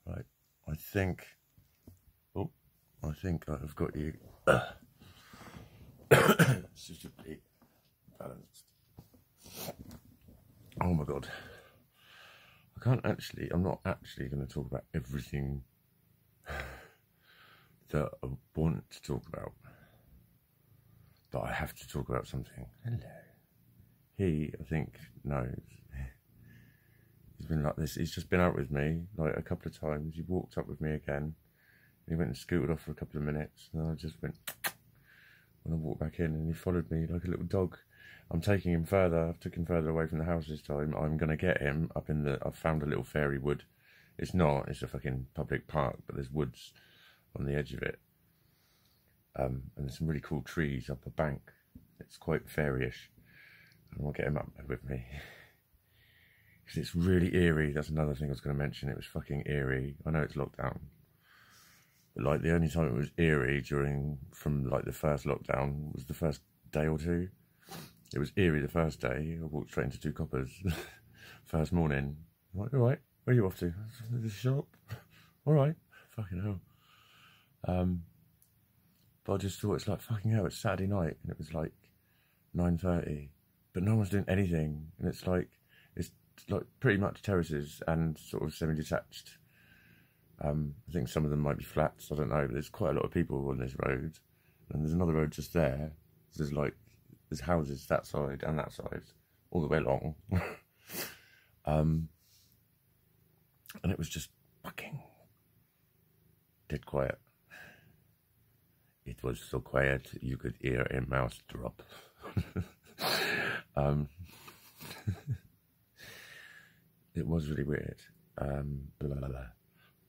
Right, I think I've got you. It's just a bit balanced. Oh my god. I'm not actually going to talk about everything that I want to talk about. But I have to talk about something. Hello. He, I think, knows. He's been like this. He's just been out with me, like, a couple of times. He walked up with me again. He went and scooted off for a couple of minutes. And I just went, when I walked back in, and he followed me like a little dog. I'm taking him further. I've took him further away from the house this time. I'm going to get him up in the... I've found a little fairy wood. It's not. It's a fucking public park, but there's woods on the edge of it. And there's some really cool trees up a bank. It's quite fairyish. And I'll get him up with me. Because it's really eerie. That's another thing I was going to mention. It was fucking eerie. I know it's lockdown. But, like, the only time it was eerie from, like, the first lockdown was the first day or two. It was eerie the first day. I walked straight into two coppers. First morning. I'm like, alright, where are you off to? The shop. Alright. Fucking hell. But I just thought, it's like, fucking hell, it's Saturday night. And it was like 9:30. But no one's doing anything. And it's like pretty much terraces and sort of semi-detached. I think some of them might be flats, I don't know. But there's quite a lot of people on this road. And there's another road just there. So there's houses that side and that side, all the way along. And it was just fucking dead quiet. It was so quiet you could hear a mouse drop. It was really weird. Blah, blah, blah.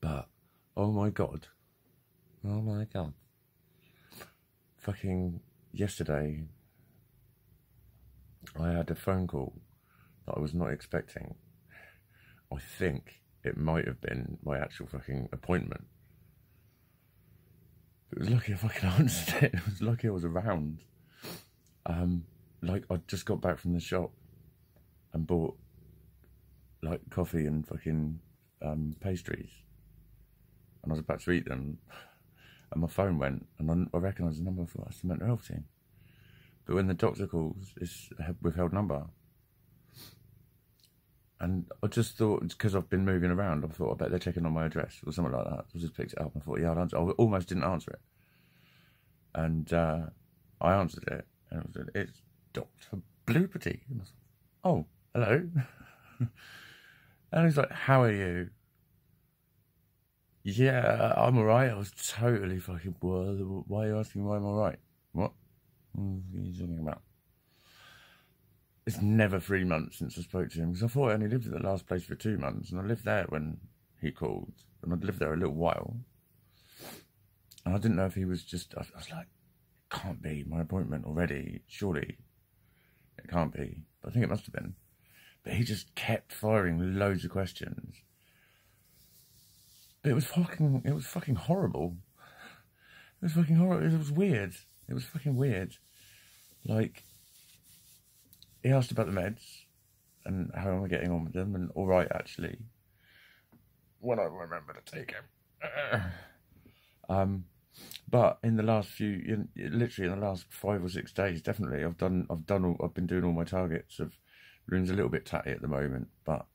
But, oh my god. Fucking yesterday, I had a phone call that I was not expecting. I think it might have been my actual fucking appointment. It was lucky I fucking answered it. It was lucky I was around. Like, I just got back from the shop and bought, like, coffee and fucking pastries. And I was about to eat them. And my phone went, and I recognised the number. I thought, that's the mental health team. But when the doctor calls, it's a withheld number. And I just thought, because I've been moving around, I thought, I bet they're checking on my address or something like that. So I just picked it up and I thought, yeah, I'll answer. I almost didn't answer it. And I answered it. And it was, it's Dr. Blooperty. And I was like, oh, hello. And he's like, how are you? Yeah, I'm alright. I was totally fucking bored. Why are you asking why I'm alright? What? What are you talking about? It's never 3 months since I spoke to him, because I thought I only lived at the last place for 2 months, and I lived there when he called, and I'd lived there a little while. And I didn't know if he was just, I was like, it can't be my appointment already, surely. It can't be. But I think it must have been. But he just kept firing loads of questions. But it was fucking horrible. It was fucking horrible. It was weird. It was fucking weird. Like, he asked about the meds and how am I getting on with them, and all right, actually, when I remember to take him. But in the last literally in the last 5 or 6 days, definitely, I've been doing all my targets. The room's a little bit tatty at the moment, but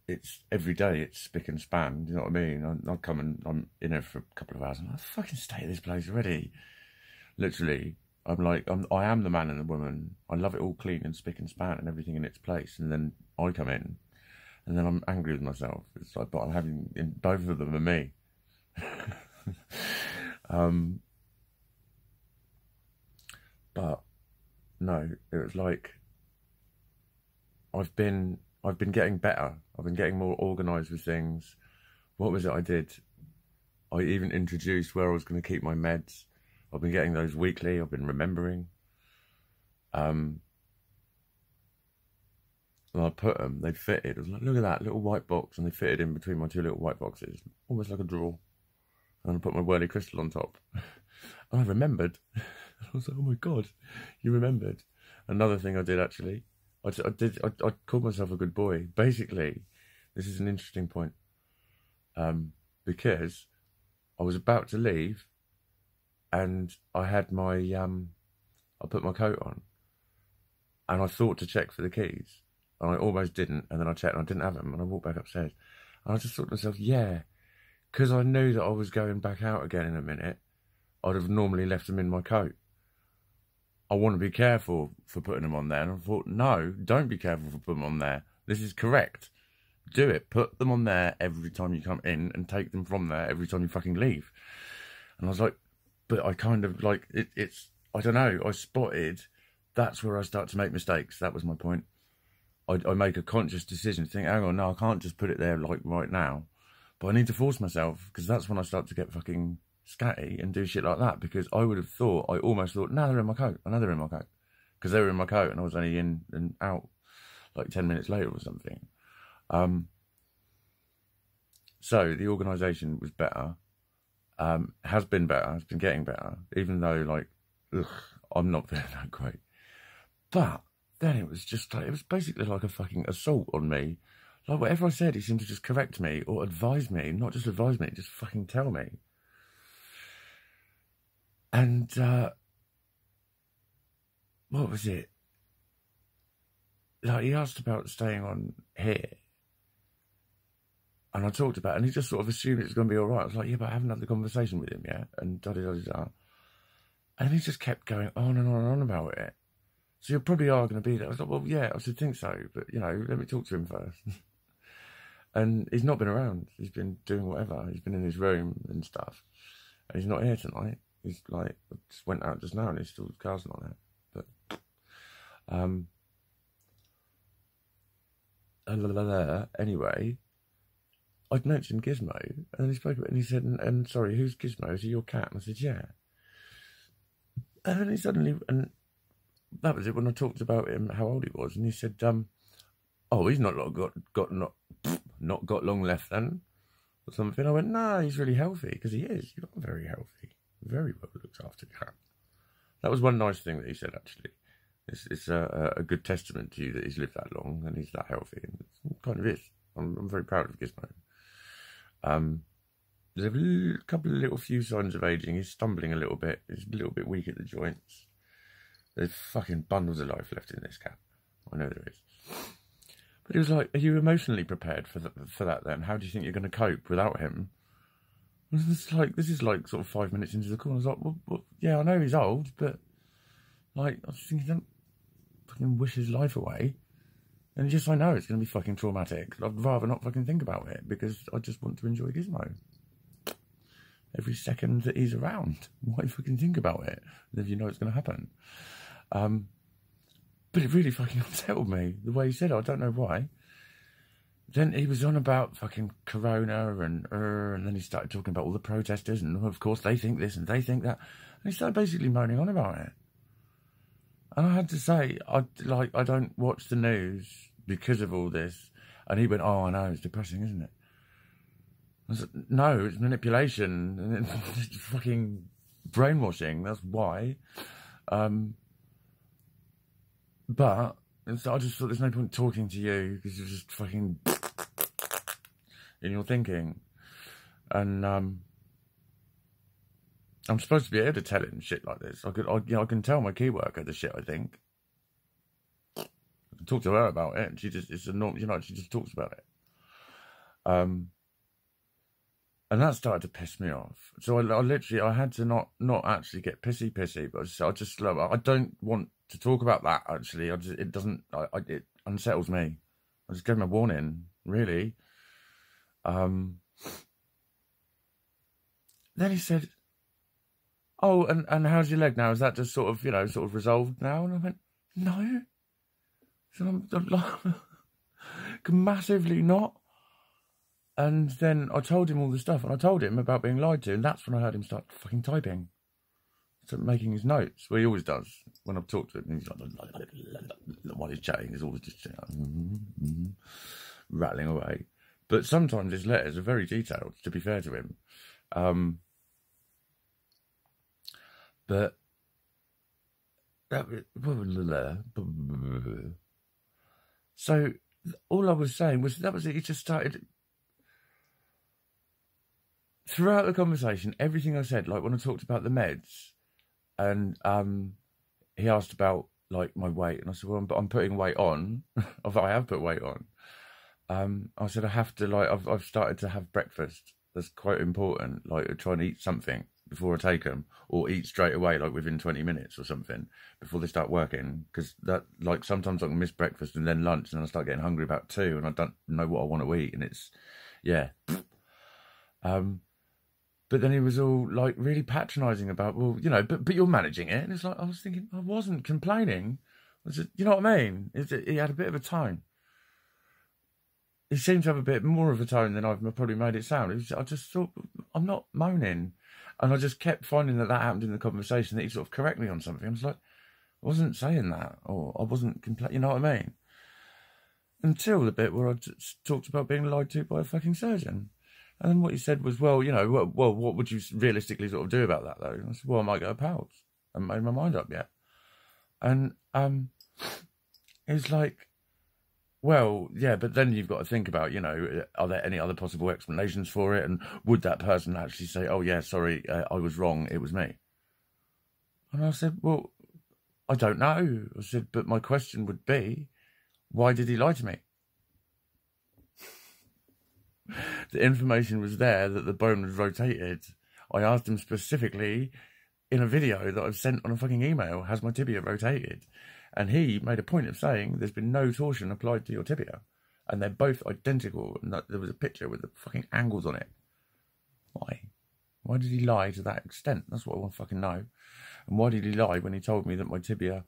it's every day. It's spick and span. Do you know what I mean? I'll come and I'm in there for a couple of hours, and I fucking stay at this place already. Literally. I am the man and the woman. I love it all clean and spick and span and everything in its place. And then I come in, and then I'm angry with myself. It's like, but I'm having, both of them are me. But no, it was like, I've been getting better. I've been getting more organised with things. What was it I did? I even introduced where I was going to keep my meds. I've been getting those weekly. I've been remembering. And I put them, they fitted. I was like, look at that little white box. And they fitted in between my 2 little white boxes, almost like a drawer. And I put my whirly crystal on top. And I remembered. I was like, oh my God, you remembered. Another thing I did, actually, I called myself a good boy. Basically, This is an interesting point. Because I was about to leave and I had my, I put my coat on and I thought to check for the keys and I almost didn't. And then I checked and I didn't have them and I walked back upstairs. And I just thought to myself, yeah, because I knew that I was going back out again in a minute, I'd have normally left them in my coat. I want to be careful for putting them on there. And I thought, no, don't be careful for putting them on there. This is correct. Do it. Put them on there every time you come in and take them from there every time you fucking leave. And I was like, but I kind of like, it's, I don't know, I spotted, that's where I start to make mistakes. That was my point. I make a conscious decision to think, hang on, no, I can't just put it there like right now. But I need to force myself because that's when I start to get fucking scatty and do shit like that, because I would have thought, I almost thought, no, they're in my coat. I know they're in my coat. Because they were in my coat and I was only in and out like 10 minutes later or something. So the organisation was better, has been better, has been getting better, even though like, I'm not feeling that great. But then it was just like, it was basically like a fucking assault on me. Like whatever I said, he seemed to just correct me or advise me, not just advise me, just fucking tell me. And, what was it? Like he asked about staying on here. And I talked about it, and he just sort of assumed it was going to be all right. I was like, yeah, but I haven't had the conversation with him yet. And da-da-da-da-da. And he just kept going on and on and on about it. So you probably are going to be there. I was like, well, yeah, I should think so. But, you know, let me talk to him first. And he's not been around. He's been doing whatever. He's been in his room and stuff. And he's not here tonight. He's like, just went out just now and he's still, the car's not there. But, anyway, I'd mentioned Gizmo, and then he spoke about it, and he said, and sorry, who's Gizmo? Is he your cat? And I said, yeah. And then he suddenly, and that was it when I talked about him, how old he was, and he said, oh, he's not got long left then, or something. I went, no, he's really healthy, because he is. You are very healthy, very well looked after cat. That was one nice thing that he said, actually. It's a good testament to you that he's lived that long and he's that healthy, and it kind of is. I'm very proud of Gizmo. There's a couple of little few signs of ageing. He's stumbling a little bit. He's a little bit weak at the joints. There's fucking bundles of life left in this cat. I know there is. But he was like, are you emotionally prepared for that then? How do you think you're going to cope without him? And this is like sort of 5 minutes into the call. I was like, well, yeah, I know he's old, but like, I was thinking, don't fucking wish his life away. And just, I know it's going to be fucking traumatic. I'd rather not fucking think about it because I just want to enjoy Gizmo. Every second that he's around. Why fucking think about it if you know it's going to happen? But it really fucking unsettled me, the way he said it. I don't know why. Then he was on about fucking Corona and then he started talking about all the protesters and of course they think this and they think that. And he started basically moaning on about it. And I had to say, I don't watch the news because of all this. And he went, oh, I know, it's depressing, isn't it? I said, no, it's manipulation. And it's fucking brainwashing, that's why. But so I just thought there's no point talking to you because you're just fucking in your thinking. And I'm supposed to be able to tell him shit like this. I can tell my key worker the shit I think. I can talk to her about it, and she just, it's a norm, you know, she just talks about it. And that started to piss me off. So I had to not actually get pissy, but I don't want to talk about that. Actually, it unsettles me. I just gave him a warning, really. Then he said, oh, and how's your leg now? Is that just sort of resolved now? And I went, no. So I'm like, massively not. And then I told him all the stuff, and I told him about being lied to, and that's when I heard him start fucking typing. Start making his notes. Well, he always does. When I've talked to him, he's like, while he's chatting, he's always just rattling away. But sometimes his letters are very detailed, to be fair to him. But so all I was saying was that was it. He just started throughout the conversation. Everything I said, like when I talked about the meds, and he asked about like my weight, and I said, "Well, I'm putting weight on. I have put weight on." I said, "I have to like I've started to have breakfast. That's quite important. Like I try and eat something before I take them, or eat straight away, like within 20 minutes or something, before they start working. Because that, like, sometimes I can miss breakfast and then lunch, and then I start getting hungry about 2, and I don't know what I want to eat, and it's, yeah." But then he was all like really patronising about, well, you know, but you're managing it, and it's like I was thinking I wasn't complaining. You know what I mean? He had a bit of a tone. He seemed to have a bit more of a tone than I've probably made it sound. I just thought, I'm not moaning. And I just kept finding that happened in the conversation, that he sort of correct me on something. I was like, I wasn't saying that, or I wasn't complaining, you know what I mean? Until the bit where I talked about being lied to by a fucking surgeon. And then what he said was, well, you know, well, what would you realistically sort of do about that, though? And I said, well, I might go to pals. I haven't made my mind up yet. And it's like, well, yeah, but then you've got to think about, you know, are there any other possible explanations for it? And would that person actually say, oh, yeah, sorry, I was wrong, it was me? And I said, well, I don't know. I said, but my question would be, why did he lie to me? The information was there that the bone was rotated. I asked him specifically in a video that I've sent on a fucking email, has my tibia rotated? And he made a point of saying there's been no torsion applied to your tibia. And they're both identical. And there was a picture with the fucking angles on it. Why? Why did he lie to that extent? That's what I want to fucking know. And why did he lie when he told me that my tibia,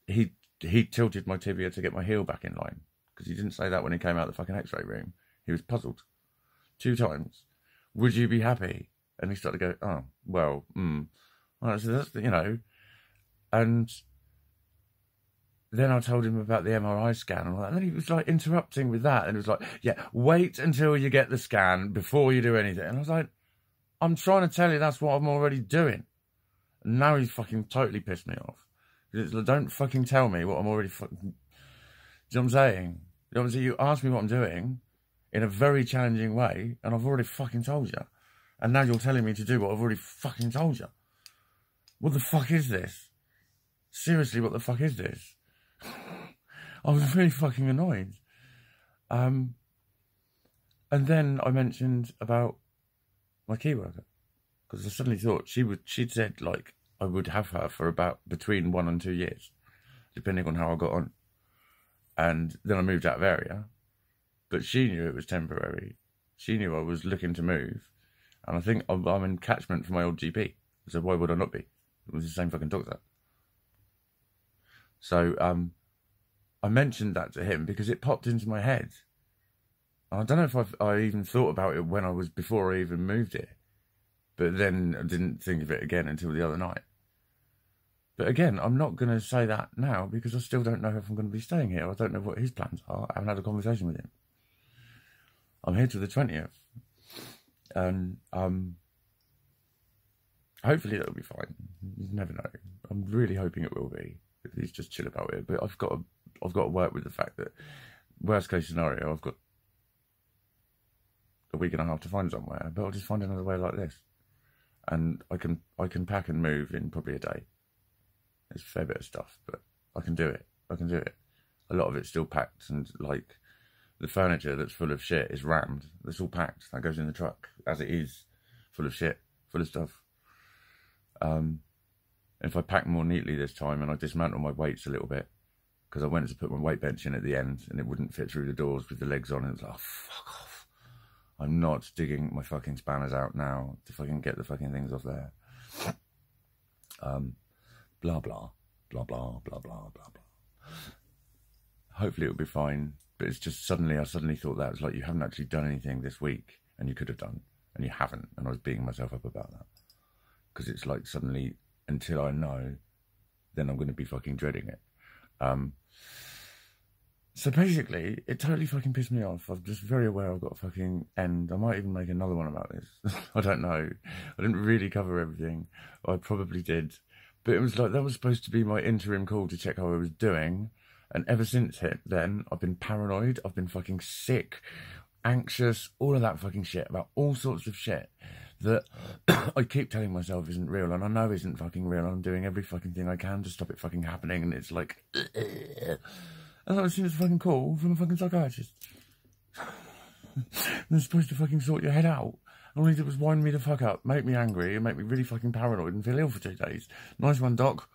he tilted my tibia to get my heel back in line? Because he didn't say that when he came out of the fucking x-ray room. He was puzzled. 2 times. Would you be happy? And he started to go, oh, well, Well, so that's, you know. And then I told him about the MRI scan and all that. And then he was like interrupting with that. And he was like, yeah, wait until you get the scan before you do anything. And I was like, I'm trying to tell you that's what I'm already doing. And now he's fucking totally pissed me off. Don't fucking tell me what I'm already fucking... Do you know what I'm saying? You know what I'm saying? You asked me what I'm doing in a very challenging way, and I've already fucking told you. And now you're telling me to do what I've already fucking told you. What the fuck is this? Seriously, what the fuck is this? I was really fucking annoyed. And then I mentioned about my key worker, because I suddenly thought she'd said, like, I would have her for about between 1 and 2 years, depending on how I got on. And then I moved out of area. But she knew it was temporary. She knew I was looking to move. And I think I'm in catchment for my old GP. So why would I not be? It was the same fucking doctor. So I mentioned that to him because it popped into my head. I don't know if I even thought about it before I even moved here. But then I didn't think of it again until the other night. But again, I'm not going to say that now because I still don't know if I'm going to be staying here. I don't know what his plans are. I haven't had a conversation with him. I'm here till the 20th. And hopefully that'll be fine. You never know. I'm really hoping it will be. He's just chill about it. But I've got to work with the fact that worst case scenario, I've got a week and a half to find somewhere. But I'll just find another way like this. And I can pack and move in probably a day. There's a fair bit of stuff, but I can do it. A lot of it's still packed, and like the furniture that's full of shit is rammed. It's all packed. That goes in the truck as it is, full of shit, full of stuff. If I pack more neatly this time and I dismantle my weights a little bit, because I went to put my weight bench in at the end and it wouldn't fit through the doors with the legs on, and it was like, oh, fuck off. I'm not digging my fucking spanners out now to fucking get the fucking things off there. Blah, blah, blah, blah, blah, blah, blah, blah. Hopefully it'll be fine. But it's just I suddenly thought that. It's like, you haven't actually done anything this week, and you could have done, and you haven't. And I was beating myself up about that. Because it's like suddenly, until I know, then I'm going to be fucking dreading it. So basically, it totally fucking pissed me off. I'm just very aware I've got a fucking end. I might even make another one about this. I don't know. I didn't really cover everything. I probably did. But it was like, that was supposed to be my interim call to check how I was doing. And ever since then, I've been paranoid, I've been fucking sick, anxious, all of that fucking shit, about all sorts of shit that I keep telling myself isn't real, and I know isn't fucking real. I'm doing every fucking thing I can to stop it fucking happening, and it's like, and that was just a fucking call from a fucking psychiatrist. They're supposed to fucking sort your head out. All he did was wind me the fuck up, make me angry, and make me really fucking paranoid and feel ill for 2 days. Nice one, Doc.